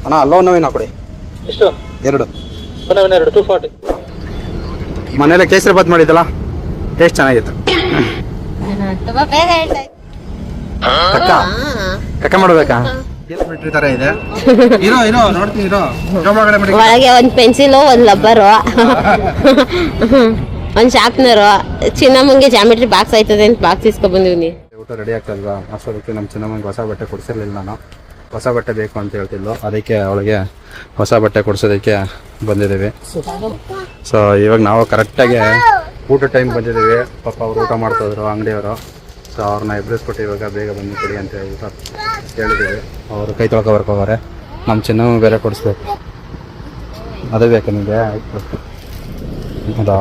ಅಣ್ಣ ಅಲ್ಲೋನವಿನ ಕೊಡಿ. ಎಷ್ಟು? 2. ಅಲ್ಲೋವಿನ 2 240. ಮನೇಲೆ ಕೇಸರಿ ಬಾತ್ ಮಾಡಿದ್ದಲ್ಲ, ಟೇಸ್ಟ್ ಚೆನ್ನಾಗಿತ್ತು. ತುಂಬಾ ಬೇಗ ಹೇಳ್ತಾ ಕಕ್ಕ ಕಕ್ಕ ಮಾಡ್ಬೇಕಾ? ಬಿಟ್ರಿ ತರ ಇದೆ. ಇರೋ ನೋಡ್ತೀನಿ ಇರೋ. ಒಳಗೆ ಒಂದ್ ಪೆನ್ಸಿಲು, ಒಂದ್ ಲಬ್ಬರು, ಒಂದ್ ಶಾರ್ಪ್ನರು. ಚಿನ್ನಮ್ಮಂಗೆ ಜಾಮೆಟ್ರಿ ಬಾಕ್ಸ್ ಆಯ್ತದೆ ಅಂತ ಬಾಕ್ಸ್ ಇಸ್ಕೊ ಬಂದಿವ್ನಿ. ಊಟ ರೆಡಿ ಆಗ್ತಲ್ವಾ, ಅಷ್ಟೊದಕ್ಕೆ ನಮ್ಮ ಚಿನ್ನಮ್ಮಂಗೆ ಹೊಸ ಬಟ್ಟೆ ಕೊಡಿಸಿರ್ಲಿಲ್ಲ. ನಾನು ಹೊಸ ಬಟ್ಟೆ ಬೇಕು ಅಂತ ಹೇಳ್ತಿದ್ಲು, ಅದಕ್ಕೆ ಅವಳಿಗೆ ಹೊಸ ಬಟ್ಟೆ ಕೊಡಿಸೋದಕ್ಕೆ ಬಂದಿದ್ದೀವಿ. ಸೊ ಇವಾಗ ನಾವು ಕರೆಕ್ಟಾಗಿ ಊಟ ಟೈಮ್ ಬಂದಿದ್ದೀವಿ. ಪಾಪ ಅವ್ರು ಊಟ ಮಾಡ್ತಾಯಿದ್ರು ಅಂಗಡಿಯವರು. ಸೊ ಅವ್ರನ್ನ ಎಬ್ರಿಸ್ಬಿಟ್ಟು ಇವಾಗ ಬೇಗ ಬಂದು ಕೊಡಿ ಅಂತ ಊಟ ಹೇಳಿದ್ದೀವಿ. ಅವರು ಕೈ ತೊಳ್ಕೊ ಬರ್ಕೋತಾರೆ. ನಮ್ಮ ಚಿನ್ನಮ್ಮ ಬೇರೆ ಕೊಡಿಸ್ಬೇಕು. ಅದೇ ಬೇಕಾ ನಿಮಗೆ? ಆಯ್ತು ಹೌದಾ,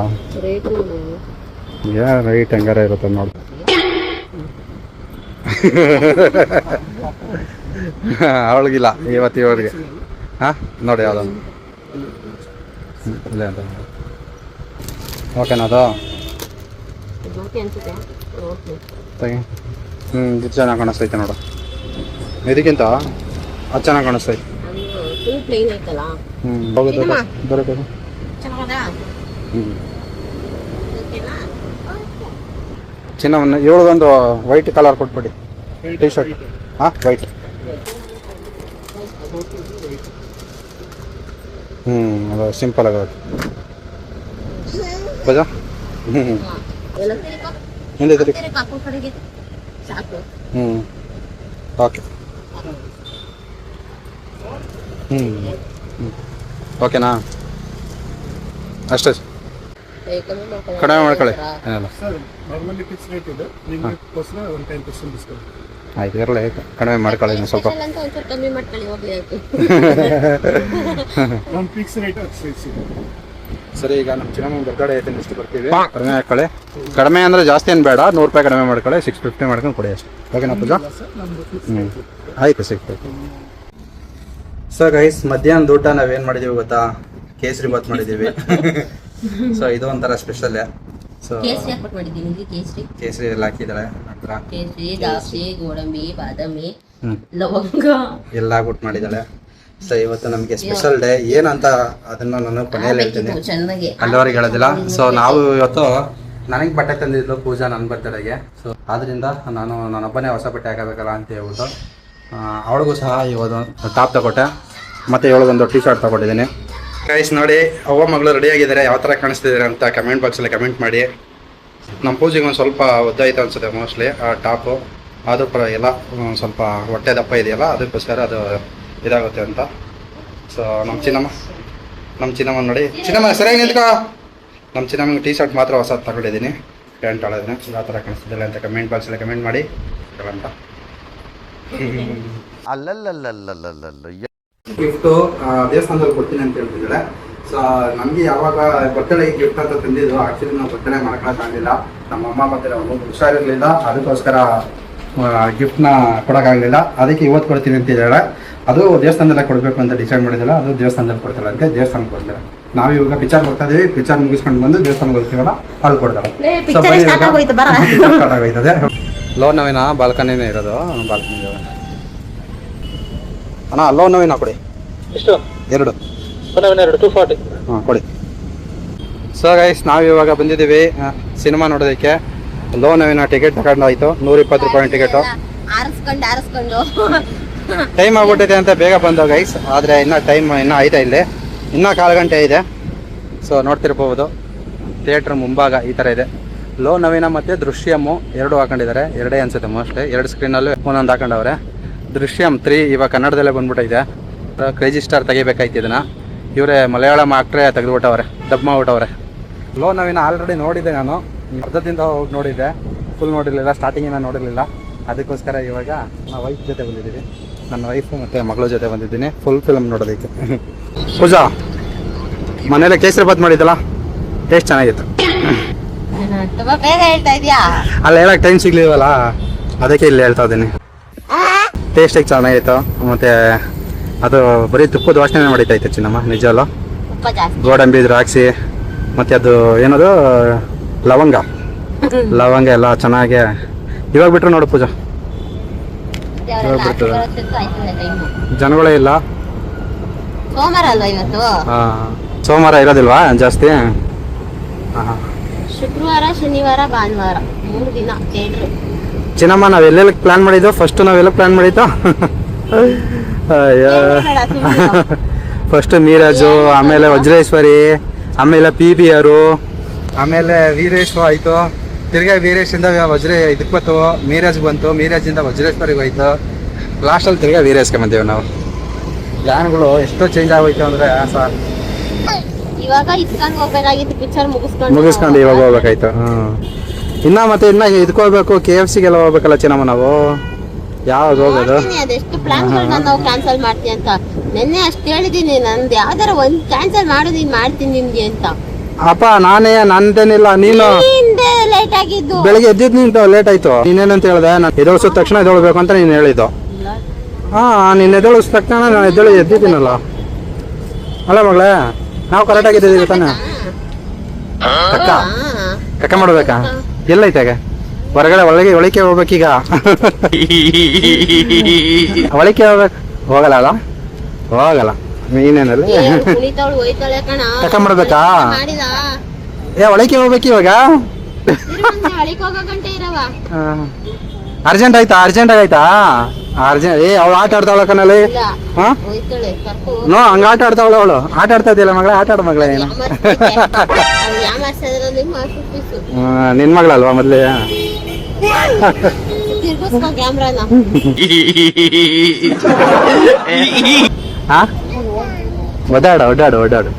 ರೈಟ್ ಹೆಂಗಾರ ಇರುತ್ತೆ ನೋಡಿ. ಅವಳಿಗಿಲ್ಲ ಇವತ್ತು ಇವ್ರಿಗೆ. ಹಾಂ ನೋಡಿ ಯಾವುದೊಂದು ಇಲ್ಲ ಅಂತ. ಓಕೆನಾ ಅದು? ಇದು ಚೆನ್ನಾಗಿ ಕಾಣಿಸ್ತೈತೆ ನೋಡು. ಇದಕ್ಕಿಂತ ಅದು ಚೆನ್ನಾಗಿ ಕಾಣಿಸ್ತೈತೆ. ಹೋಗುತ್ತೆ ಬರೋದು. ಚಿನ್ನವನ್ನು ಇವಳದೊಂದು ವೈಟ್ ಕಲರ್ ಕೊಟ್ಬಿಡಿ, ಟೀ ಶರ್ಟ್. ಹಾಂ ವೈಟ್. ಅದು ಸಿಂಪಲ್ ಆಗೋದು. ಬಜಾ ಹಿಂದೆ ಓಕೆ. ಓಕೆನಾ? ಅಷ್ಟೇ, ಕಡಿಮೆ ಮಾಡ್ಕೊಳ್ಳಿ. ಆಯ್ತು ಇರಲಿ, ಕಡಿಮೆ ಮಾಡ್ಕೊಳ್ಳಿ ಇನ್ನು ಸ್ವಲ್ಪ. ಸರಿ, ಈಗ ನಮ್ಮ ಚಿನ್ನಮ್ಮ ಬರ್ಗಡೆ ಐತೆ, ಎಷ್ಟು ಬರ್ತೀವಿ ಕಡಿಮೆ ಹಾಕೊಳ್ಳಿ. ಕಡಿಮೆ ಅಂದರೆ ಜಾಸ್ತಿ ಏನು ಬೇಡ, 100 ರೂಪಾಯಿ ಕಡಿಮೆ ಮಾಡ್ಕೊಳ್ಳಿ. 650 ಮಾಡ್ಕೊಂಡು ಕೊಡಿ ಅಷ್ಟೇ. ಓಕೆನಾ ಪೂಜಾ? ಆಯಿತು 650. ಸೊ ಗೈಸ್, ಮಧ್ಯಾಹ್ನದ ಊಟ ನಾವೇನು ಮಾಡಿದ್ದೀವಿ ಗೊತ್ತಾ? ಕೇಸರಿ ಬಾತ್ ಮಾಡಿದ್ದೀವಿ. ಸೊ ಇದು ಒಂಥರ ಸ್ಪೆಷಲ್. ಸೊ ಕೇಸರಿ ಎಲ್ಲ ಹಾಕಿದ್ದಾಳೆ, ನಂತರ ಗೋಡಂಬಿ, ಬಾದಾಮಿ, ಲವಂಗ ಎಲ್ಲ ಹಾಕ್ಬಿಟ್ಟು ಮಾಡಿದ್ದಾಳೆ. ಸೊ ಇವತ್ತು ನಮಗೆ ಸ್ಪೆಷಲ್ ಡೇ. ಏನಂತ ಅದನ್ನ ನಾನು ಕೊನೆಯಲ್ಲಿ ಹೇಳ್ತೀನಿ, ಅಲ್ಲಿವರೆಗೆ ಹೇಳೋದಿಲ್ಲ. ಸೊ ನಾವು ಇವತ್ತು ನನಗೆ ಬಟ್ಟೆ ತಂದಿದ್ಲು ಪೂಜಾ ನನ್ನ ಬರ್ತಡೆಗೆ. ಸೊ ಆದ್ದರಿಂದ ನಾನೊಬ್ಬನೇ ಹೊಸ ಬಟ್ಟೆ ಹಾಕಬೇಕಲ್ಲ ಅಂತ ಹೇಳ್ಬಿಟ್ಟು ಅವಳಿಗೂ ಸಹ ಇವತ್ತು ಟಾಪ್ ತಗೊಟ್ಟೆ, ಮತ್ತು ಇವಳಿಗೊಂದು ಟೀ ಶರ್ಟ್ ತಗೊಂಡಿದ್ದೀನಿ. ಗೈಸ್ ನೋಡಿ, ಅವ್ವ ಮಗಳು ರೆಡಿಯಾಗಿದ್ದಾರೆ. ಯಾವ ಥರ ಕಾಣಿಸ್ತಿದ್ದಾರೆ ಅಂತ ಕಮೆಂಟ್ ಬಾಕ್ಸಲ್ಲಿ ಕಮೆಂಟ್ ಮಾಡಿ. ನಮ್ಮ ಪೂಜೆಗೆ ಒಂದು ಸ್ವಲ್ಪ ಒದ್ದಾಯ್ತು ಅನ್ಸುತ್ತೆ ಮೋಸ್ಟ್ಲಿ ಆ ಟಾಪು. ಅದು ಎಲ್ಲ ಸ್ವಲ್ಪ ಹೊಟ್ಟೆ ದಪ್ಪ ಇದೆಯಲ್ಲ, ಅದಕ್ಕೋಸ್ಕರ ಅದು ಇದಾಗುತ್ತೆ ಅಂತ. ಸೊ ನಮ್ಮ ಚಿನ್ನಮ್ಮ ನೋಡಿ, ಚಿನ್ನಮ್ಮ ಸರಿಯಾಗಿ ನಿಂತ್ಕೋ. ನಮ್ಮ ಚಿನ್ನಮ್ಮಗೆ ಟೀ ಶರ್ಟ್ ಮಾತ್ರ ಹೊಸ ತಗೊಂಡಿದ್ದೀನಿ, ಪ್ಯಾಂಟ್ ಆಳೋದನ್ನ. ಯಾವ ಥರ ಕಾಣಿಸ್ತಿದ್ದಿಲ್ಲ ಅಂತ ಕಮೆಂಟ್ ಬಾಕ್ಸಲ್ಲಿ ಕಮೆಂಟ್ ಮಾಡಿ ಅಂತ. ಗಿಫ್ಟು ದೇವಸ್ಥಾನದಲ್ಲಿ ಕೊಡ್ತೀನಿ ಅಂತ ಹೇಳ್ತಿದ್ದಾಳೆ. ಸೊ ನಮಗೆ ಯಾವಾಗ ಬರ್ತಡೇ ಗಿಫ್ಟ್ ಅಂತ ತಂದಿದ್ದು, ಆ್ಯಕ್ಚುಲಿ ನಾವು ಬರ್ತಡೇ ಮಾಡೋಕ್ಕಾಗಲಿಲ್ಲ. ನಮ್ಮಮ್ಮ ಮತ್ತು ಒಂದು ಹುಷಾರಿರಲಿಲ್ಲ, ಅದಕ್ಕೋಸ್ಕರ ಗಿಫ್ಟ್ನ ಕೊಡೋಕ್ಕಾಗಲಿಲ್ಲ. ಅದಕ್ಕೆ ಇವತ್ತು ಕೊಡ್ತೀನಿ ಅಂತಿದ್ದಾಳೆ. ಅದು ದೇವಸ್ಥಾನದಲ್ಲೇ ಕೊಡಬೇಕು ಅಂತ ಡಿಸೈಡ್ ಮಾಡಿದಿಲ್ಲ. ಅದು ದೇವಸ್ಥಾನದಲ್ಲಿ ಕೊಡ್ತಾಳೆ ಅಂತ ದೇವಸ್ಥಾನಕ್ಕೆ ಕೊಡ್ತಾರೆ. ನಾವು ಇವಾಗ ಪಿಕ್ಚರ್ ಬರ್ತಾ ಇದೀವಿ, ಪಿಕ್ಚರ್ ಮುಗಿಸ್ಕೊಂಡು ಬಂದು ದೇವಸ್ಥಾನಕ್ಕೆ ಹೋಗ್ತೀವಲ್ಲ, ಅಲ್ಲಿ ಕೊಡ್ತಾರೆ. ಸ್ಟಾರ್ಟ್ ಆಗೋಯ್ತದೆ. ಲೋನವಿನ ಬಾಲ್ಕನಿನೇ ಇರೋದು, ಬಾಲ್ಕನಿ ಅಣ್ಣ. ಲೋನವಿನ ಕೊಡಿ. ಎಷ್ಟು? 2. ಅಲ್ಲೋವಿನ 2 240. ಹಾಂ ಕೊಡಿ. ಸೊ ಗೈಸ್, ನಾವು ಇವಾಗ ಬಂದಿದ್ದೀವಿ ಸಿನಿಮಾ ನೋಡೋದಕ್ಕೆ. ಲೋನವಿನ ಟಿಕೆಟ್ ತಗೊಂಡಾಯ್ತು, 120 ರೂಪಾಯಿ ಟಿಕೆಟು. ಟೈಮ್ ಆಗ್ಬಿಟ್ಟಿದೆ ಅಂತ ಬೇಗ ಬಂದೋ ಗೈಸ್, ಆದರೆ ಇನ್ನೂ ಟೈಮ್ ಇನ್ನೂ ಐತೆ, ಇಲ್ಲಿ ಇನ್ನೂ 1/4 ಗಂಟೆ ಇದೆ. ಸೊ ನೋಡ್ತಿರ್ಬೋದು, ಥಿಯೇಟ್ರ್ ಮುಂಭಾಗ ಈ ಥರ ಇದೆ. ಲೋನವಿನ ಮತ್ತು ದೃಶ್ಯಮ್ಮು 2 ಹಾಕೊಂಡಿದ್ದಾರೆ. 2 ಅನ್ಸುತ್ತೆ ಮೋಸ್ಟ್ಲಿ, 2 ಸ್ಕ್ರೀನಲ್ಲೂ ಒಂದೊಂದು ಹಾಕೊಂಡವ್ರೆ. ದೃಶ್ಯಂ 3 ಇವಾಗ ಕನ್ನಡದಲ್ಲೇ ಬಂದ್ಬಿಟ್ಟಿದೆ. ಕ್ರೇಜಿ ಸ್ಟಾರ್ ತೆಗಿಬೇಕಾಯ್ತು ಇದನ್ನು, ಇವರೇ ಮಲಯಾಳಂ ಆಕ್ಟ್ರೇ ತೆಗೆದುಬಿಟ್ಟವ್ರೆ, ಡಬ್ ಮಾಡಿಬಿಟ್ಟವ್ರೆ. ಲೋನವಿನ ಆಲ್ರೆಡಿ ನೋಡಿದ್ದೆ ನಾನು, ಅರ್ಧದಿಂದ ಹೋಗಿ ನೋಡಿದ್ದೆ, ಫುಲ್ ನೋಡಿರಲಿಲ್ಲ, ಸ್ಟಾರ್ಟಿಂಗಿನ ನೋಡಿರಲಿಲ್ಲ. ಅದಕ್ಕೋಸ್ಕರ ಇವಾಗ ನಾವು ವೈಫ್ ಜೊತೆ ಬಂದಿದ್ದೀವಿ, ನನ್ನ ವೈಫು ಮತ್ತು ಮಗಳ ಜೊತೆ ಬಂದಿದ್ದೀನಿ ಫುಲ್ ಫಿಲ್ಮ್ ನೋಡೋದಕ್ಕೆ. ಪೂಜಾ ಮನೇಲೆ ಕೇಸರಿ ಬಾತ್ ಮಾಡಿದ್ದಲ್ಲ, ಟೇಸ್ಟ್ ಚೆನ್ನಾಗಿತ್ತು. ಅಲ್ಲ ಹೇಳಕ್ಕೆ ಟೈಮ್ ಸಿಗ್ಲಿಲ್ವಲ್ಲ, ಅದಕ್ಕೆ ಇಲ್ಲಿ ಹೇಳ್ತಾ ಇದ್ದೀನಿ. ಟೇಸ್ಟಿಗೆ ಚೆನ್ನಾಗಿತ್ತು, ಮತ್ತು ಅದು ಬರೀ ತುಪ್ಪದ ವಾಸನೆ ಮಾಡಿತೈತೆ ಚಿನ್ನಮ್ಮ, ನಿಜವಲ್ಲ. ಗೋಡಂಬಿ, ದ್ರಾಕ್ಷಿ, ಮತ್ತು ಅದು ಏನದು ಲವಂಗ ಎಲ್ಲ ಚೆನ್ನಾಗಿ ಇವಾಗ ಬಿಟ್ರು ನೋಡು ಪೂಜಾ. ಇವಾಗ ಬಿಡ್ತದೆ, ಜನಗಳೇ ಇಲ್ಲ. ಸೋಮವಾರ ಅಲ್ವಾ ಇವತ್ತು? ಸೋಮವಾರ ಇರೋದಿಲ್ವಾ ಜಾಸ್ತಿ? ಶುಕ್ರವಾರ, ಶನಿವಾರ, ಭಾನುವಾರ 3 ದಿನ ಥಿಯೇಟ್ರು. ಚಿನ್ನಮ್ಮ, ನಾವ್ ಎಲ್ಲೆಲ್ಲಿ ಪ್ಲಾನ್ ಮಾಡಿದ್ದು? ಫಸ್ಟ್ ನಾವೆಲ್ಲ ಪ್ಲಾನ್ ಮಾಡಿದ್ದು ಅಯ್ಯೋ, ಫಸ್ಟ್ ನೀರಾಜು, ಆಮೇಲೆ ವಜ್ರೇಶ್ವರಿ, ಆಮೇಲೆ PBR, ಆಮೇಲೆ ವೀರೇಶ್ ಆಯ್ತು. ತಿರ್ಗಾ ವೀರೇಶಿಂದ ಇದಕ್ಕೆ ಬಂತು, ಮೀರಾಜ್ ಬಂತು, ಮೀರಾಜಿಂದ ವಜ್ರೇಶ್ವರಿಗೆ ಹೋಯ್ತು. ಲಾಸ್ಟಲ್ಲಿ ತಿರ್ಗಾ ವೀರೇಶ್ಗೆ ಬಂದೇವು ನಾವು. ಪ್ಲಾನ್ಗಳು ಎಷ್ಟೋ ಚೇಂಜ್ ಆಗೋಯ್ತು ಅಂದ್ರೆ ಸರ್. ಇವಾಗ ಇಸ್ಕಾನ್ ಹೋಗ್ಬೇಕಾಗಿತ್ತು, ಪಿಕ್ಚರ್ ಮುಗಿಸ್ಕೊಂಡು ಇವಾಗ ಹೋಗ್ಬೇಕಾಯ್ತು. ಇನ್ನ ಇದಕ್ಕೆ ಹೋಗ್ಬೇಕು, KFCಗೆಲ್ಲ ಹೋಗ್ಬೇಕಲ್ಲ ಚಿನ್ನಮ್ಮ ನಾವು. ಯಾವ್ದು ಹೋಗೋದು? ಅದೆಷ್ಟು ಪ್ಲಾನ್ಗಳನ್ನ ನಾವು ಕ್ಯಾನ್ಸಲ್ ಮಾಡ್ತೀವಿ ಅಂತ ನೆನ್ನೆ ಅಷ್ಟು ಹೇಳಿದೀನಿ. ನಂದು ಯಾವ್ದಾರ ಒಂದ್ ಕ್ಯಾನ್ಸಲ್ ಮಾಡು, ನೀನ್ ಮಾಡ್ತೀನಿ ನಿಮ್ಗೆ ಅಂತ. ಅಪ್ಪ ನಂದೇನಿಲ್ಲ, ನೀನು ಲೇಟ್ ಆಗಿದ್ದು. ಬೆಳಿಗ್ಗೆ ಎದ್ದಿದ್ ನಿಂತು ಲೇಟ್ ಆಯ್ತು. ನೀನೇನಂತ ಹೇಳ್ದೆ? ನಾನು ಎದೊಳಿಸಿದ ತಕ್ಷಣ ಎದೊಳ್ಬೇಕು ಅಂತ ನೀನು ಹೇಳಿದ್ದು. ನೀನ್ ಎದೊಳಿಸಿದ ತಕ್ಷಣ ನಾನು ಎದ್ದಿದ್ದೀನಲ್ಲ. ಅಲ್ಲ ಮಗಳೇ, ನಾವು ಕರೆಕ್ಟ್ ಆಗಿದ್ದೀವಿ ತಾನೆ? ಕಕ್ಕ ಮಾಡ್ಬೇಕಾ? ಎಲ್ಲೈತಾಗ ಹೊರಗಡೆ ಒಳಕ್ಕೆ ಹೋಗ್ಬೇಕೀಗ. ಒಳಕ್ಕೆ ಹೋಗ್ಬೇಕು. ಹೋಗಲ್ಲ ಹೋಗಲ್ಲ. ನೀನೇನಲ್ಲಿ ಕಕ್ಕ ಮಾಡ್ಬೇಕಾ? ಒಳಕ್ಕೆ ಹೋಗ್ಬೇಕು ಇವಾಗ. ಅರ್ಜೆಂಟ್ ಆಯ್ತಾ? ಅವಳು ಆಟ ಆಡ್ತಾವಳ ಕನಲ್ಲಿ. ಹಂಗ ಆಟ ಆಡ್ತಾವಳ ಅವಳು. ಆಟ ಆಡ್ತಾ ಇದೆಯಲ್ಲ ಮಗಳ, ಆಟ ಆಡ ಮಗಳ. ಏನು ನಿನ್ ಮಗಳಲ್ವಾ ಮೊದ್ಲೇ? ಓಡಾಡು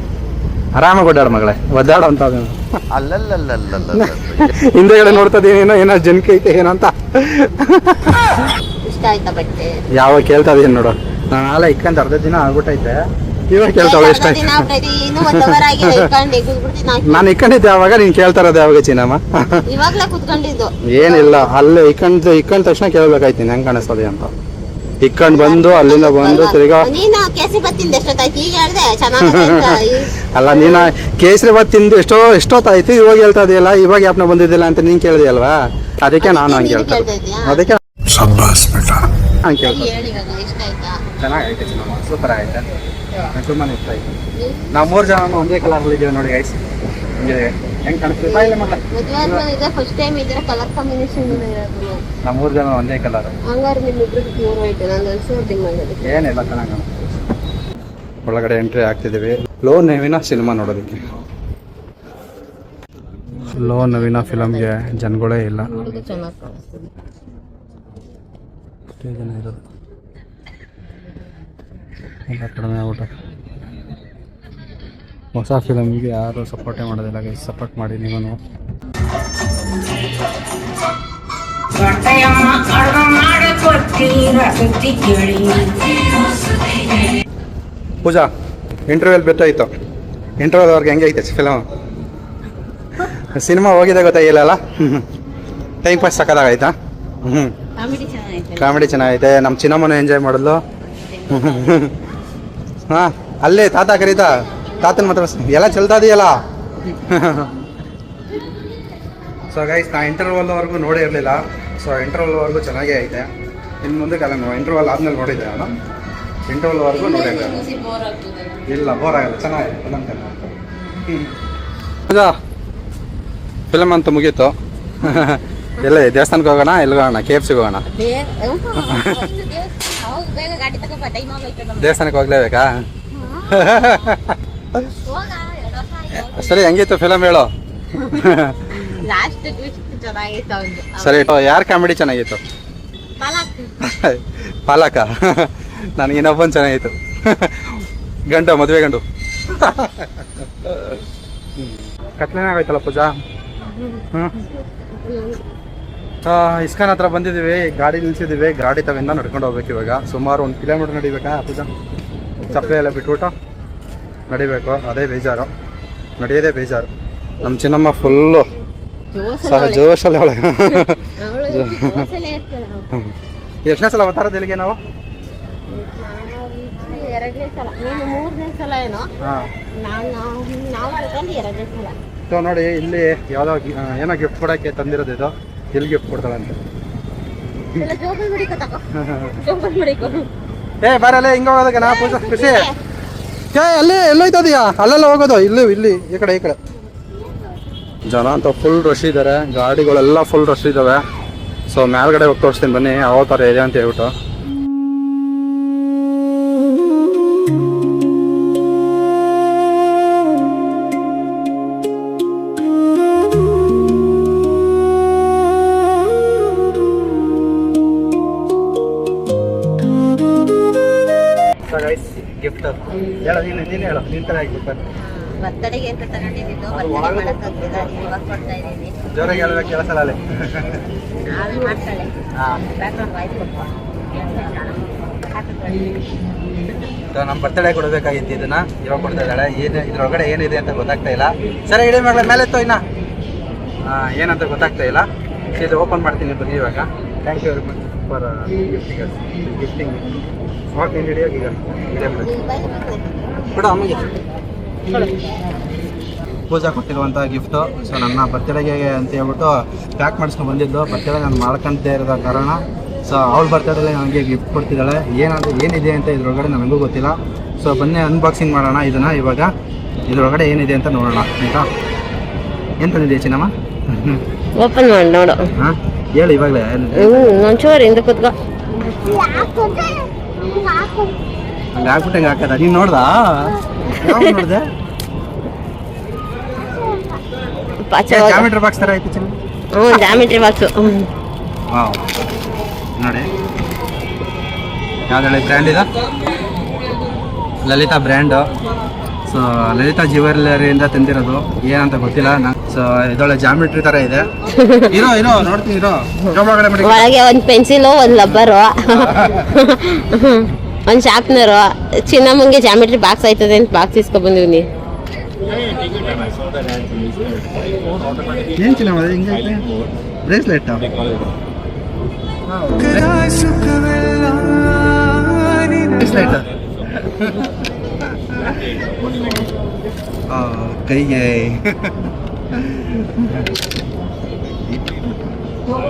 ಆರಾಮಾಗಿ ಓಡಾಡು ಮಗಳೇ, ಒದ್ದಾಡು ಅಂತ. ಹಿಂದೆಗಡೆ ನೋಡ್ತದೇನೇನೋ, ಏನೋ ಜನಕ್ಕೆ ಐತೆ ಏನಂತ. ಯಾವಾಗ ಕೇಳ್ತಾ ಇದೀನಿ ನೋಡು. ನಾನು ನಾಳೆ ಇಕ್ಕಂತ ಅರ್ಧ ದಿನ ಆಗ್ಬಿಟ್ಟೈತೆ. ಇವಾಗ ಕೇಳ್ತಾವ ಎಷ್ಟಾಯ್ತು? ನಾನು ಇಕ್ಕಂಡಿದ್ದೆ ಯಾವಾಗ? ನೀನ್ ಕೇಳ್ತಾ ಇರೋದು ಯಾವಾಗ ಚಿನ್ನಮ್ಮ? ಏನಿಲ್ಲ, ಅಲ್ಲೇ ಇಕ್ಕಂಡ ತಕ್ಷಣ ಕೇಳ್ಬೇಕಾಯ್ತು ಹೆಂಗ್ ಕಾಣಿಸ್ತದೆ ಅಂತ. ಇಕ್ಕಂಡ್ ಬಂದು ಅಲ್ಲಿಂದ ಬಂದು ತಿರ್ಗಾ ಅಲ್ಲ, ನೀನ ಕೇಸರಿ ಬಾತ್ ತಿಂದು ಎಷ್ಟೊತ್ತಾಯ್ತು, ಇವಾಗ ಹೇಳ್ತಾ ಇದೆಯಲ್ಲ, ಇವಾಗ ಯಾಪನ ಬಂದಿದ್ದಿಲ್ಲ ಅಂತ ನೀನ್ ಕೇಳಿದೆಯಲ್ವಾ? ಅದಕ್ಕೆ ನಾನು ಹಂಗೆ ಹೇಳ್ತೇನೆ. ಅದಕ್ಕೆ ಚೆನ್ನಾಗೈತೆ, ಸೂಪರ್ ಆಗೈತೆ, ತುಂಬಾ ಇಷ್ಟ ಆಯ್ತು. ನಾವು 3 ಜನ ಒಂದೇ ಕಲರ್ ಇದ್ದೀವಿ ನೋಡಿ ಗೈಸ್. ಹೆಂಗ್ ಕಾಣಿಸ್ತಾ ಇಲ್ಲ ಮಗ? ಫಸ್ಟ್ ಟೈಮ್ ಇದರ ಕಲರ್ ಕಾಂಬಿನೇಷನ್ ಇರೋದು. ನಾವು 3 ಜನ ಒಂದೇ ಕಲರ್. ಹಂಗಾರೆ ನಿಮ್ಮಿಬ್ರಿಗೆ ಪ್ಯೂರ್ ವೈಟ್, ನಾನು ಶೂಟಿಂಗ್ ಮಾಡಿದೆ. ಏನಿಲ್ಲ, ಚೆನ್ನಾಗಿ ಒಳಗಡೆ ಎಂಟ್ರಿ ಆಗ್ತಿದ್ದೀವಿ. ಲೋ ನವೀನ ಸಿನಿಮಾ ನೋಡೋದಕ್ಕೆ. ಲೋ ನವೀನ ಫಿಲಮ್ಗೆ ಜನಗಳೇ ಇಲ್ಲ. ಚೆನ್ನಾಗಿ ಕಾಣಿಸ್ತದೆ. ಎಷ್ಟೇ ಜನ ಇರೋದು, ಎಲ್ಲ ಕಡಿಮೆ ಆಗ್ಬಿಟ್ಟು. ಹೊಸ ಫಿಲಮ್ಗೆ ಯಾರು ಸಪೋರ್ಟೇ ಮಾಡೋದಿಲ್ಲ ಗೈಸ್. ಸಪೋರ್ಟ್ ಮಾಡಿ ನೀವು. ಪೂಜಾ, ಇಂಟರ್ವ್ಯೂಲ್ ಬೆಟ್ಟಾಯ್ತು. ಇಂಟರ್ವ್ಯೂಲ್ ಅವ್ರಿಗೆ ಹೆಂಗೆ ಐತೆ ಫಿಲಮ್? ಸಿನಿಮಾ ಹೋಗಿದೆ ಗೊತ್ತಾಗಿಲ್ಲಲ್ಲ. ಟೈಮ್ ಪಾಸ್ ಸಕ್ಕದಾಗೈತಾ? ಕಾಮಿಡಿ ಚೆನ್ನಾಗೈತೆ. ನಮ್ಮ ಚಿನ್ನಮ್ಮನ ಎಂಜಾಯ್ ಮಾಡಿದ್ಲು. ಹಾಂ, ಅಲ್ಲೇ ತಾತ ಕರೀತಾ, ತಾತನ ಮಾತ್ರ ಎಲ್ಲ ಚಲ್ತಾ ಇದೆಯಲ್ಲ. ಸೊ ಗೈಸ್, ನಾ ಇಂಟರ್ವಲ್ವರೆಗೂ ನೋಡೇ ಇರಲಿಲ್ಲ. ಸೊ ಇಂಟರ್ವಲ್ವರೆಗೂ ಚೆನ್ನಾಗೇ ಐತೆ. ಇನ್ನು ಮುಂದಕ್ಕೆ ಅಲ್ಲ, ನಾವು ಇಂಟರ್ವಲ್ ಆದ್ಮೇಲೆ ನೋಡಿದ್ದೆ. ನಾನು ಇಂಟರ್ವಲ್ವರೆಗೂ ನೋಡಿದ್ದೆ. ಇಲ್ಲ, ಬೋರ್ ಆಗಲ್ಲ, ಚೆನ್ನಾಗಿದೆ ಫಿಲಮ್. ಫಿಲಮ್ ಅಂತ ಮುಗೀತು. ಎಲ್ಲ ದೇವಸ್ಥಾನಕ್ಕೆ ಹೋಗೋಣ, ಎಲ್ಲಿಗೆ ಹೋಗೋಣ? KFCಗೆ ಹೋಗೋಣ. ದೇವಸ್ಥಾನಕ್ಕೆ ಹೋಗ್ಲೇಬೇಕಾ? ಸರಿ, ಹೆಂಗಿತ್ತು ಫಿಲಮ್ ಹೇಳು? ಸರಿ, ಯಾರು ಕಾಮಿಡಿ ಚೆನ್ನಾಗಿತ್ತು? ಪಾಲಕ. ನನಗೆ ಇನ್ನೊಬ್ಬನ್ ಚೆನ್ನಾಗಿತ್ತು, ಗಂಡು, ಮದುವೆ ಗಂಡು. ಕತ್ಲೇನೇ ಆಗೋಯ್ತಲ್ಲ ಪೂಜಾ. ಇಸ್ಕಾನ್ ಹತ್ರ ಬಂದಿದ್ದೀವಿ, ಗಾಡಿ ನಿಲ್ಸಿದ್ದೀವಿ. ಗಾಡಿ ತಗೊಂಡ ನಡ್ಕೊಂಡು ಹೋಗ್ಬೇಕು ಇವಾಗ. ಸುಮಾರು 1 ಕಿಲೋಮೀಟರ್ ನಡಿಬೇಕಾ ಪೂಜಾ? ಚಪ್ಪೆ ಎಲ್ಲ ಬಿಟ್ಬಿಟ್ಟು ನಡಿಬೇಕು. ಅದೇ ಬೇಜಾರು, ನಡೆಯೋದೇ ಬೇಜಾರು. ನಮ್ಮ ಚಿನ್ನಮ್ಮ ಫುಲ್ಲು ಜೋಶಲ್ಲಿ ಅವಳೆ. ಎಷ್ಟನೇ ಸಲ ಬರ್ತಾರದು ಇಲ್ಲಿಗೆ ನಾವು? ಸೊ ನೋಡಿ, ಇಲ್ಲಿ ಯಾವುದೋ ಏನೋ ಗಿಫ್ಟ್ ಕೊಡೋಕ್ಕೆ ತಂದಿರೋದು. ಇದು ಎಲ್ಲಿ ಗಿಫ್ಟ್ ಕೊಡ್ತಾಳಂತೆ? ಬರಲ್ಲ, ಹಿಂಗ ಹೋಗೋದಕ್ಕೆ ನಾ ಪೂಜಾ ಖುಷಿ. ಅಲ್ಲಿ ಎಲ್ಲೋಯ್ತದೀಯಾ ಅಲ್ಲೆಲ್ಲ ಹೋಗೋದು ಇಲ್ಲಿ ಈ ಕಡೆ ಜನ ಅಂತ ಫುಲ್ ರಶ್ ಇದ್ದಾರೆ, ಗಾಡಿಗಳೆಲ್ಲ ಫುಲ್ ರಶ್ ಇದ್ದಾವೆ. ಸೊ ಮೇಲ್ಗಡೆ ಹೋಗಿ ತೋರಿಸ್ತೀನಿ ಬನ್ನಿ ಯಾವ ಥರ ಇದೆ ಅಂತ ಹೇಳ್ಬಿಟ್ಟು. ಗಿಫ್ಟ್ ಹೇಳೋ ನೀನು ಹೇಳೋ ನಿನ್ ತರ ಬರ್ತಡೆಗೆ ಅಂತ ತಗೊಂಡಿದ್ದು ಬರ್ತಡೆ ಮಾಡಕ್ಕಾಗ್ತಿಲ್ಲ, ಇವಾಗ ಕೊಡ್ತಾ ಇದ್ದೀನಿ. ಜೋರಾಗಿ ಹೇಳ್ಬೇಕು ಕೆಲಸ ಅಲ್ಲೇ ನಾವೇ ಮಾಡ್ತಾಳೆ ಬ್ಯಾಕ್ಗ್ರೌಂಡ್ ವಾಯ್ಸ್ ನಮ್ಮ ಬರ್ತಡೇ ಕೊಡಬೇಕಾಗಿತ್ತು, ಇದನ್ನ ಇವಾಗ ಕೊಡ್ತಾ ಇದ್ದಾಳೆ. ಏನು ಇದ್ರೊಳಗಡೆ ಏನಿದೆ ಅಂತ ಗೊತ್ತಾಗ್ತಾ ಇಲ್ಲ. ಸರಿ ಇಡೀ ಮಗಳ ಮೇಲೆ ಎತ್ತೋ ಇನ್ನ ಏನಂತ ಗೊತ್ತಾಗ್ತಾ ಇಲ್ಲ. ಇದು ಓಪನ್ ಮಾಡ್ತೀನಿ ಬನ್ನಿ ಇವಾಗ. Thank you very much for gifting. Okay ಹಿಡಿಯೋಕೆ ಈಗ ಕೊಡ ಅಮ್ಮಗೆ. ಪೂಜಾ ಕೊಟ್ಟಿರುವಂಥ ಗಿಫ್ಟು. ಸೊ ನನ್ನ ಬರ್ತಡೆಗೆ ಅಂತ ಹೇಳ್ಬಿಟ್ಟು ಪ್ಯಾಕ್ ಮಾಡಿಸ್ಕೊಂಡು ಬಂದಿದ್ದು. ಬರ್ತಡೇ ನಾನು ಮಾಡ್ಕೊಂತೇ ಇರೋ ಕಾರಣ ಸೊ ಅವಳ ಬರ್ತಡೇಲಿ ನನಗೆ ಗಿಫ್ಟ್ ಕೊಡ್ತಿದ್ದಾಳೆ. ಏನಿದೆ ಅಂತ ಇದ್ರೊಳಗಡೆ ನನಗೂ ಗೊತ್ತಿಲ್ಲ. ಸೊ ಬನ್ನಿ ಅನ್ಬಾಕ್ಸಿಂಗ್ ಮಾಡೋಣ ಇದನ್ನು. ಇವಾಗ ಇದ್ರೊಳಗಡೆ ಏನಿದೆ ಅಂತ ನೋಡೋಣ ಆಯಿತಾ. ಏನು ತಂದಿದೆಯಾ ಚಿನ್ನಮ್ಮ? ಓಪನ್ ಮಾಡಿ ನೋಡು. ಹಾಂ ಹೇಳು ಇವಾಗಲೇ. ಒಂಚೂರು ಹಿಂದೆ ಕೂತ್ಕೋ. ಹಂಗೆ ಹಾಕ್ಬಿಟ್ಟಂಗೆ ಹಾಕದ ನೀನು ನೋಡ್ದಾ? ನೋಡಿದೆ ಜಾಮಿಟ್ರಿ ಬಾಕ್ಸ್ ಥರ ಐತಿ ಚಿನ್ನ. Geometry box. ವಾವ್ ನೋಡಿ ಯಾವ್ದು ಬ್ರ್ಯಾಂಡ್ ಇದೆ? ಲಲಿತಾ ಬ್ರ್ಯಾಂಡು. ಸೊ ಲಲಿತಾ ಜ್ಯುವೆಲ್ಲರಿಯಿಂದ ತಂದಿರೋದು, ಏನಂತ ಗೊತ್ತಿಲ್ಲ. ಸೊ ಇದೊಳ್ಳೆ ಜಾಮಿಟ್ರಿ ಥರ ಇದೆ. ಇರೋ ನೋಡ್ತೀನಿ ಇರೋ. ಒಳಗೆ ಒಂದು ಪೆನ್ಸಿಲು, ಒಂದು ಲಬ್ಬರು, ಒಂದು ಶಾರ್ಪ್ನರು. ಚಿನ್ನಮ್ಮಂಗೆ ಜಾಮಿಟ್ರಿ ಬಾಕ್ಸ್ ಆಯ್ತದೆ ಅಂತ ಬಾಕ್ಸ್ ಇಸ್ಕೊ ಬಂದಿವ್ನಿ. ಏನು ಚಿನ್ನ ಹಿಂಗೈತೆ? ಬ್ರೇಸ್ಲೆಟ್ ಬ್ರೇಸ್ಲೆಟ್ ಕೈಗೆ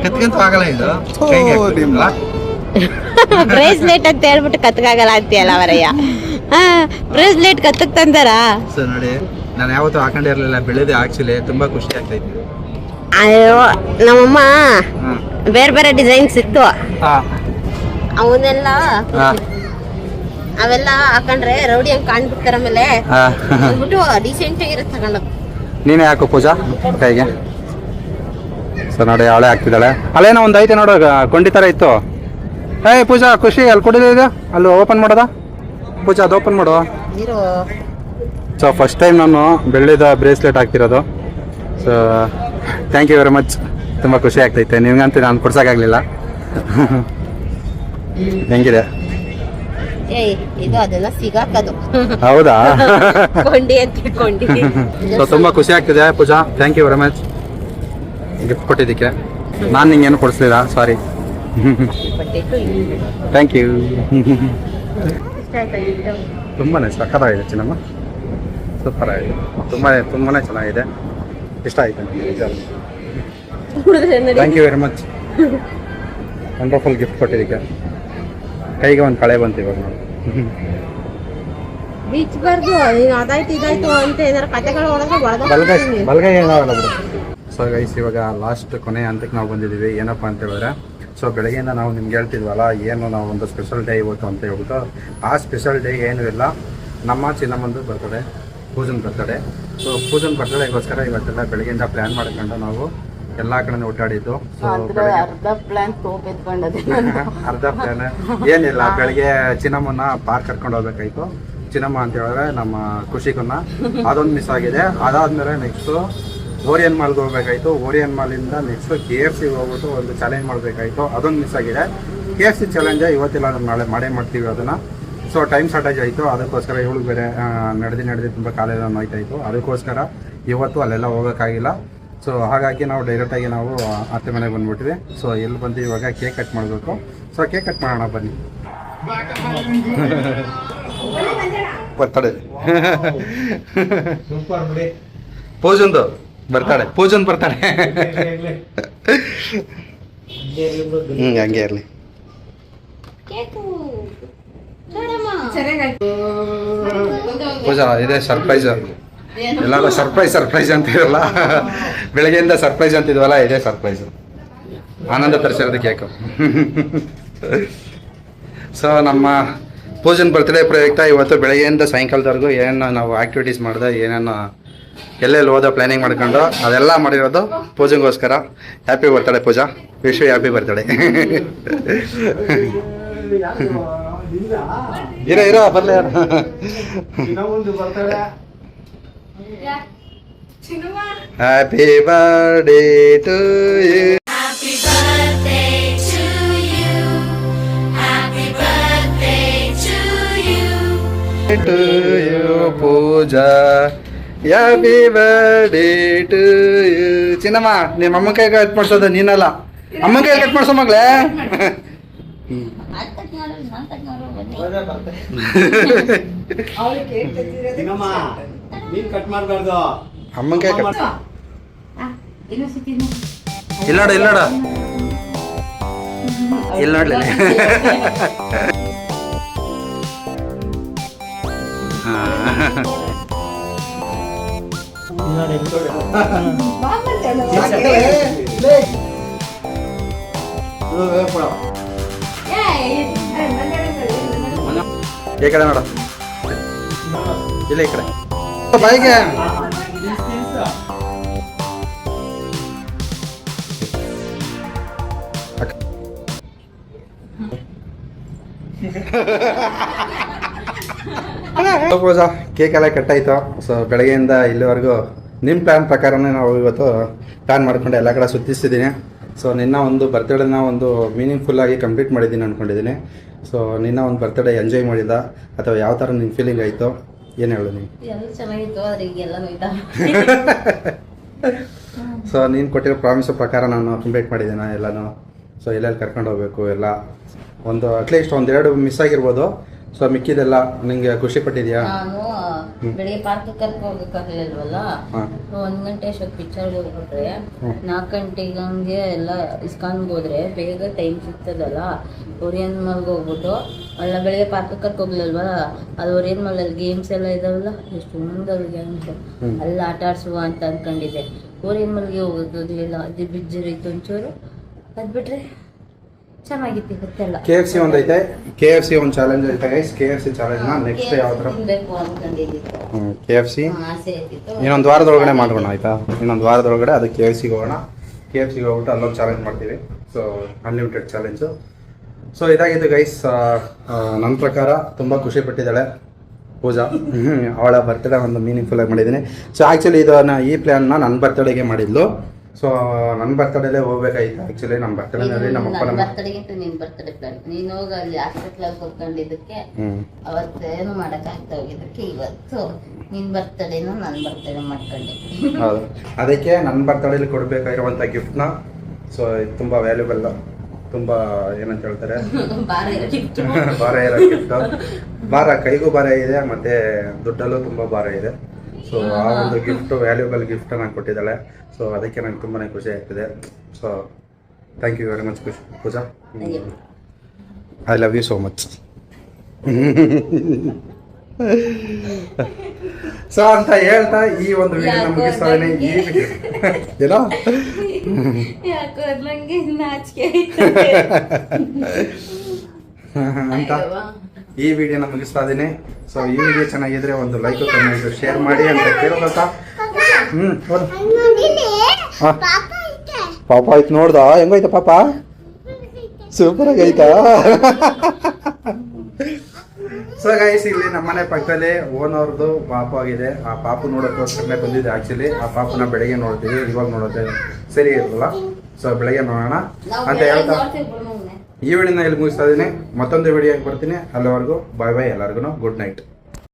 ಕತ್ಕಂತ ಆಗಲ್ಲ ಇದು ಕೈಗೆ. ಬ್ರೇಸ್ಲೆಟ್ ಅಂತ ಹೇಳ್ಬಿಟ್ಟು ಕತ್ಕಾಗಲ್ಲ ಅಂತೀಯಲ್ಲ ಅವರಯ್ಯ. ಬ್ರೇಸ್ಲೆಟ್ ಕತ್ತಕ್ ತಂದಾರ. ಸೊ ನೋಡಿ ನಾನು ಯಾವತ್ತೂ ಹಾಕೊಂಡಿರ್ಲಿಲ್ಲ, ಬೆಳೆದೆ ಆಕ್ಚುಲಿ ತುಂಬಾ ಖುಷಿ ಆಗ್ತೈತಿ. ಅಯ್ಯೋ ನಮ್ಮಮ್ಮ ಬೇರೆ ಬೇರೆ ಡಿಸೈನ್ಸ್ ಇತ್ತು, ಅವನ್ನೆಲ್ಲ ಅವೆಲ್ಲ ಹಾಕೊಂಡ್ರೆ ರೌಡಿ ಹಂಗ್ ಕಾಣ್ಬಿಡ್ತಾರ. ಆಮೇಲೆ ಅಂದ್ಬಿಟ್ಟು ಡಿಸೆಂಟ್ ಆಗಿರೋದು ತಗೊಂಡು. ನೀನೇ ಹಾಕು ಪೂಜಾ ಕೈಗೆ. ಸೊ ನೋಡಿ ಅವಳೆ ಹಾಕ್ತಿದ್ದಾಳೆ. ಅಲ್ಲೇನೋ ಒಂದು ಐತೆ ನೋಡು ಕೊಂಡಿ ಥರ ಇತ್ತು. ಪೂಜಾ ಖುಷಿ ಅಲ್ಲಿ ಕೊಡಿದೆ ಅಲ್ಲಿ ಓಪನ್ ಮಾಡೋದಾ ಪೂಜಾ? ಅದು ಓಪನ್ ಮಾಡು. ಸೊ ಫಸ್ಟ್ ಟೈಮ್ ನಾನು ಬೆಳ್ಳಿದ ಬ್ರೇಸ್ಲೆಟ್ ಹಾಕ್ತಿರೋದು. So thank you very much. ತುಂಬ ಖುಷಿ ಆಗ್ತೈತೆ. ನಿಮ್ಗಂತೂ ನಾನು ಕೊಡ್ಸೋಕ್ಕಾಗಲಿಲ್ಲ. ಹೆಂಗಿದೆ? ಇದು ಅದನ್ನ ಸಿಗಾಕದು. ಹೌದಾ? ಕೊಂಡಿ ಅಂತ ಕೊಂಡಿ. ಸೊ ತುಂಬ ಖುಷಿ ಆಗ್ತಿದೆ Pooja. Thank you very much gift ಕೊಟ್ಟಿದ್ದಕ್ಕೆ. ನಾನು ನಿಂಗೇನು ಕೊಡಿಸ್ಲಿಲ್ಲ, ಸಾರಿ. Thank you. ತುಂಬಾ ಸಕ್ಕತ್ತಾಗಿದೆ ಚಿನ್ನಮ್ಮ, ಸೂಪರ್ ಆಗಿದೆ. ತುಂಬಾ ಚೆನ್ನಾಗಿದೆ, ಇಷ್ಟ ಆಯ್ತು ನನಗೆ. Thank you very much. Wonderful gift ಕೊಟ್ಟಿದ್ದಕ್ಕೆ. ಕೈಗೆ ಒಂದು ಕಳೆ ಬಂತು ಇವಾಗ ನೋಡಿ. ಬಿಚ್ಚಬಾರ್ದು, ನೀನು ಅದಾಯ್ತು ಇದಾಯ್ತು ಅಂತ ಏನಾರ ಕತೆಗಳು ಬಲ್ಗೈ ಏನಾಗಲ್ಲ ಬಿಡು. ಸೊ ಗೈಸ್ ಇವಾಗ ಲಾಸ್ಟ್ ಕೊನೆ ಹಂತಕ್ಕೆ ನಾವು ಬಂದಿದ್ದೀವಿ. ಏನಪ್ಪ ಅಂತ ಹೇಳಿದ್ರೆ, ಸೊ ಬೆಳಗ್ಗೆಯಿಂದ ನಾವು ನಿಮ್ಗೆ ಹೇಳ್ತಿದ್ವಲ್ಲ ಏನು ನಾವು ಒಂದು ಸ್ಪೆಷಲ್ ಡೇ ಇವತ್ತು ಅಂತ ಹೇಳ್ಬಿಟ್ಟು. ಆ ಸ್ಪೆಷಲ್ ಡೇ ಏನೂ ಇಲ್ಲ, ನಮ್ಮ ಚಿನ್ನಮ್ಮಂದು ಬರ್ತಡೆ, ಪೂಜನ್ ಬರ್ತಡೆ. ಸೊ ಪೂಜನ್ ಬರ್ತಡೆಗೋಸ್ಕರ ಇವತ್ತೆಲ್ಲ ಬೆಳಗ್ಗೆಯಿಂದ ಪ್ಲ್ಯಾನ್ ಮಾಡ್ಕೊಂಡು ನಾವು ಎಲ್ಲ ಕಡೆ ಓಡಾಡಿದ್ದು. ಸೊ ಅರ್ಧ ಪ್ಲಾನ್ ಅರ್ಧ ಪ್ಲಾನ್ ಏನಿಲ್ಲ. ಬೆಳಗ್ಗೆ ಚಿನ್ನಮ್ಮನ ಪಾರ್ಕ್ ಕರ್ಕೊಂಡು ಹೋಗ್ಬೇಕಾಯ್ತು. ಚಿನ್ನಮ್ಮ ಅಂತ ಹೇಳಿದ್ರೆ ನಮ್ಮ ಖುಷಿಗನ್ನ ಅದೊಂದು ಮಿಸ್ ಆಗಿದೆ. ಅದಾದ್ಮೇಲೆ ನೆಕ್ಸ್ಟು ಓರಿಯನ್ ಮಾಲ್ಗೆ ಹೋಗ್ಬೇಕಾಯ್ತು. ಓರಿಯನ್ ಮಾಲಿಂದ ನೆಕ್ಸ್ಟ್ KFC ಹೋಗ್ಬಿಟ್ಟು ಒಂದು ಚಾಲೆಂಜ್ ಮಾಡಬೇಕಾಯ್ತು. ಅದೊಂದು ಮಿಸ್ ಆಗಿದೆ. KFC ಚಾಲೆಂಜ್ ಇವತ್ತಿಲ್ಲ, ನಾಳೆ ಮಾಡೇ ಮಾಡ್ತೀವಿ ಅದನ್ನು. ಸೊ ಟೈಮ್ ಶಾರ್ಟೇಜ್ ಆಯಿತು, ಅದಕ್ಕೋಸ್ಕರ ಇವಳು ಬೇರೆ ನಡೆದು ತುಂಬ ಕಾಲೇಜ್ ಹೋಯ್ತಾಯಿತ್ತು. ಅದಕ್ಕೋಸ್ಕರ ಇವತ್ತು ಅಲ್ಲೆಲ್ಲ ಹೋಗೋಕ್ಕಾಗಿಲ್ಲ. ಸೊ ಹಾಗಾಗಿ ನಾವು ಡೈರೆಕ್ಟಾಗಿ ನಾವು ಅತ್ತೆ ಮನೆಗೆ ಬಂದ್ಬಿಟ್ವಿ. ಸೊ ಎಲ್ಲಿ ಬಂದು ಇವಾಗ ಕೇಕ್ ಕಟ್ ಮಾಡಬೇಕು. ಸೊ ಕೇಕ್ ಕಟ್ ಮಾಡೋಣ ಬನ್ನಿ. ಬರ್ತಡೆ ಪೂಜಂದು ಬರ್ತಾಳೆ, ಪೂಜನ್ ಬರ್ತಾಳೆ. ಹಂಗೆ ಇರಲಿ. ಚೆನ್ನಾಗಿ ಪೂಜಾ ಇದೆ ಸರ್ಪ್ರೈಸ್. ಎಲ್ಲರೂ ಸರ್ಪ್ರೈಸ್ ಅಂತಿರಲ್ಲ, ಬೆಳಗ್ಗೆಯಿಂದ ಸರ್ಪ್ರೈಸ್ ಅಂತಿದ್ವಲ್ಲ, ಇದೇ ಸರ್ಪ್ರೈಸು. ಆನಂದ ತರಿಸಿರೋದು ಕೇಕು. ಸೊ ನಮ್ಮ ಪೂಜನ್ ಬರ್ತ್ಡೇ ಪ್ರಯುಕ್ತ ಇವತ್ತು ಬೆಳಗ್ಗೆಯಿಂದ ಸಾಯಂಕಾಲದವರೆಗೂ ಏನೇನು ನಾವು ಆ್ಯಕ್ಟಿವಿಟೀಸ್ ಮಾಡಿದೆ, ಏನೇನು ಎಲ್ಲೆಲ್ಲಿ ಓದೋ ಪ್ಲ್ಯಾನಿಂಗ್ ಮಾಡ್ಕೊಂಡು ಅದೆಲ್ಲ ಮಾಡಿರೋದು ಪೂಜೆಗೋಸ್ಕರ. Happy birthday Pooja, wish you happy birthday. ಇರೋ ಬರಲಿ. Happy birthday to you. To you, Pooja, happy birthday to you. Chinnamma, ನಿಮ್ಮ ಅಮ್ಮನ ಕೈ ಕಟ್ ಮಾಡಿಸೋದು ನೀನಲ್ಲ, ಅಮ್ಮನ ಕೈ ಕಟ್ ಮಾಡಿಸೋ ಮಗಳೇ. ಅಮ್ಮನ ಕೈ ಕಟ್. ಇಲ್ಲ ನೋಡ್ಲಿ. ಈ ಕಡೆ ನೋಡ, ಇಲ್ಲ ಈ ಕಡೆ ಬಾಯಿಗೆ. ಪೂಜಾ, ಕೇಕ್ ಎಲ್ಲ ಕಟ್ಟಾಯ್ತು. ಸೊ ಬೆಳಗ್ಗೆಯಿಂದ ಇಲ್ಲಿವರೆಗೂ ನಿಮ್ಮ ಪ್ಲ್ಯಾನ್ ಪ್ರಕಾರನೇ ನಾವು ಇವತ್ತು ಪ್ಲ್ಯಾನ್ ಮಾಡ್ಕೊಂಡು ಎಲ್ಲ ಕಡೆ ಸುತ್ತಿಸ್ತಿದ್ದೀನಿ. ಸೊ ನಿನ್ನ ಒಂದು ಬರ್ತ್ಡೇನ ಒಂದು ಮೀನಿಂಗ್ಫುಲ್ಲಾಗಿ ಕಂಪ್ಲೀಟ್ ಮಾಡಿದ್ದೀನಿ ಅಂದ್ಕೊಂಡಿದ್ದೀನಿ. ಸೊ ನಿನ್ನ ಒಂದು ಬರ್ತ್ಡೇ ಎಂಜಾಯ್ ಮಾಡಿದ ಅಥವಾ ಯಾವ ಥರ ನಿನ್ನ ಫೀಲಿಂಗ್ ಆಯಿತು, ಏನು ಹೇಳು ನೀವು? ಸೊ ನೀನು ಕೊಟ್ಟಿರೋ ಪ್ರಾಮಿಸ್ ಪ್ರಕಾರ ನಾನು ಕಂಪ್ಲೀಟ್ ಮಾಡಿದ್ದೀನಿ ಎಲ್ಲನೂ. ಸೊ ಎಲ್ಲೆಲ್ಲಿ ಕರ್ಕೊಂಡು ಹೋಗಬೇಕು ಎಲ್ಲ ಒಂದು ಅಟ್ಲೀಸ್ಟ್ ಒಂದೆರಡು ಮಿಸ್ ಆಗಿರ್ಬೋದು. ಸೊ ಮಿಕ್ಕಿದೆಲ್ಲ ನಿಂಗೆ ಖುಷಿ ಪಟ್ಟಿದ್ಯಾ? ನಾನು ಬೆಳಿಗ್ಗೆ ಪಾರ್ಕ್ ಕರ್ಕೊಂಡು ಹೋಗಕ್ಕಾಗಲಿಲ್ವಲ್ಲ, 1 ಗಂಟೆ ಅಷ್ಟೊತ್ತು ಪಿಕ್ಚರ್ಗೆ ಹೋಗ್ಬಿಟ್ರೆ 4 ಗಂಟೆಗೆ ಹಂಗೆ ಎಲ್ಲ ಇಸ್ಕಾನ್ಗೆ ಹೋದ್ರೆ ಬೇಗ ಟೈಮ್ ಸಿಗ್ತದಲ್ಲ. ಓರಿಯನ್ ಮಾಲ್ಗೆ ಹೋಗ್ಬಿಟ್ಟು ಅಲ್ಲ, ಬೆಳಿಗ್ಗೆ ಪಾರ್ಕ್ ಕರ್ಕೊಂಡು ಹೋಗ್ಲಿಲ್ವಲ್ಲ, ಅದು ಓರಿಯನ್ ಮಾಲಲ್ಲಿ ಗೇಮ್ಸ್ ಎಲ್ಲ ಇದಾವಲ್ಲ, ಎಷ್ಟು ಮುಂದವ್ರು ಗೇಮ್ಸ್ ಅಲ್ಲಿ ಆಟ ಆಡ್ಸುವ ಅಂತ ಅಂದ್ಕೊಂಡಿದ್ದೆ. ಓರಿಯನ್ ಮಾಲ್ಗೆ ಹೋಗೋಕ್ಕಾಗಲಿಲ್ಲ, ಅದು ಬಿಜ್ಜರಿತ್ತು ಒಂಚೂರು. ಅದು ಬಿಟ್ರೆ ಚೆನ್ನಾಗಿತ್ತು ಗೊತ್ತಿಲ್ಲ. KFC ಒಂದೈತೆ, KFC ಒಂದು ಚಾಲೆಂಜ್ ಐತೆ ಗೈಸ್. KFC ಚಾಲೆಂಜ್ನ ನೆಕ್ಸ್ಟ್ ಯಾವ ಥರ KFC ಇನ್ನೊಂದು ವಾರದೊಳಗಡೆ ಮಾಡೋಣ ಆಯಿತಾ? ಇನ್ನೊಂದು ವಾರದೊಳಗಡೆ ಅದು KFCಗೆ ಹೋಗೋಣ. KFCಗೆ ಹೋಗ್ಬಿಟ್ಟು ಅಲ್ಲೊಂದು ಚಾಲೆಂಜ್ ಮಾಡ್ತೀವಿ. So unlimited challenge. ಸೊ ಇದಾಗಿತ್ತು ಗೈಸ್. ನನ್ನ ಪ್ರಕಾರ ತುಂಬ ಖುಷಿ ಪಟ್ಟಿದ್ದಾಳೆ ಪೂಜಾ. ಅವಳ ಬರ್ತ್ಡೇ ಒಂದು ಮೀನಿಂಗ್ಫುಲ್ಲಾಗಿ ಮಾಡಿದ್ದೀನಿ. ಸೊ ಆ್ಯಕ್ಚುಲಿ ಇದನ್ನು ಈ ಪ್ಲ್ಯಾನ್ನ ನನ್ನ ಬರ್ತ್ಡೇಗೆ ಮಾಡಿದ್ಲು. ಸೊ ನನ್ನ ಬರ್ತಡೇಲೇ ಹೋಗ್ಬೇಕಾಯ್ತು ಆ್ಯಕ್ಚುಲಿ. ನಮ್ಮ ಬರ್ತಡೇನಲ್ಲಿ ನಮ್ಮ ಅಪ್ಪ ನಮ್ಮ ಬರ್ತಡೇಗಿಂತ ನಿನ್ನ ಬರ್ತಡೇ ಪ್ಲಾನ್. ನೀನು ಹೋಗಿ ಅಲ್ಲಿ ಹಾಸ್ಪಿಟ್ಲಾಗಿ ಕೂತ್ಕೊಂಡಿದ್ದಕ್ಕೆ ಅವತ್ತೇನು ಮಾಡೋಕ್ಕಾಗ್ತಾ ಹೋಗಿದ್ದಕ್ಕೆ ಇವತ್ತು ನಿನ್ನ ಬರ್ತಡೇನು ನನ್ನ ಬರ್ತಡೇ ಮಾಡ್ಕೊಂಡೆ. ಹೌದು, ಅದಕ್ಕೆ ನನ್ನ ಬರ್ತಡೇಲಿ ಕೊಡಬೇಕಾಗಿರುವಂಥ ಗಿಫ್ಟ್ನ ಸೊ ಇದು ತುಂಬ ವ್ಯಾಲ್ಯೂಬಲ್, ತುಂಬ ಏನಂತ ಹೇಳ್ತಾರೆ, ಭಾರ ಇರೋ ಗಿಫ್ಟ್. ಭಾರ ಕೈಗೂ ಭಾರ ಇದೆ ಮತ್ತು ದುಡ್ಡಲ್ಲೂ ತುಂಬ ಭಾರ ಇದೆ. ಸೊ ಆ ಒಂದು ಗಿಫ್ಟು ವ್ಯಾಲ್ಯೂಬಲ್ ಗಿಫ್ಟ್ ನಾನು ಕೊಟ್ಟಿದ್ದಾಳೆ. ಸೊ ಅದಕ್ಕೆ ನಂಗೆ ತುಂಬಾ ಖುಷಿ ಆಗ್ತಿದೆ. So thank you very much Pooja. I love you so much. So ಅಂತ ಹೇಳ್ತಾ ಈ ಒಂದು ವಿಡಿಯೋನ ಮುಗಿಸ್ತಾ ಇದ್ದೀನಿ. ಈ ಏನೋ ಅಂತ ಈ ವಿಡಿಯೋನ ಮುಗಿಸ್ತಾ ಇದ್ದೀನಿ. ಸೊ ಈ ವಿಡಿಯೋ ಚೆನ್ನಾಗಿದ್ರೆ ಒಂದು ಲೈಕ್ ಕಮೆಂಟ್ ಶೇರ್ ಮಾಡಿ ಅಂತ ಕೇಳೋದಾ? ಪಾಪ ಆಯ್ತು, ನೋಡ್ದ ಹೆಂಗೋಯ್ತಾ ಪಾಪ? ಸೂಪರ್ ಆಗೈತಾ? ಸೊ ಗೈಸ್, ಇಲ್ಲಿ ನಮ್ಮನೆ ಪಕ್ಕದಲ್ಲಿ ಓನವ್ರದ್ದು ಪಾಪು ಆಗಿದೆ. ಆ ಪಾಪು ನೋಡೋಕ್ಕೋಸ್ಕರನೇ ಬಂದಿದೆ ಆ್ಯಕ್ಚುಲಿ. ಆ ಪಾಪುನ ಬೆಳಗ್ಗೆ ನೋಡ್ತೀವಿ, ಇವಾಗ ನೋಡೋದು ಸರಿ ಇರಲ್ಲ. ಸೊ ಬೆಳಗ್ಗೆ ನೋಡೋಣ ಅಂತ ಹೇಳ್ತಾ ಈ ವಿಡಿಯೋನ ಇಲ್ಲಿ ಮುಗಿಸ್ತಾ ಇದ್ದೀನಿ. ಮತ್ತೊಂದು ವಿಡಿಯೋಗೆ ಬರ್ತೀನಿ. ಅಲ್ಲಿವರೆಗೂ ಬಾಯ್ ಬಾಯ್, ಎಲ್ಲರಿಗೂ ಗುಡ್ ನೈಟ್.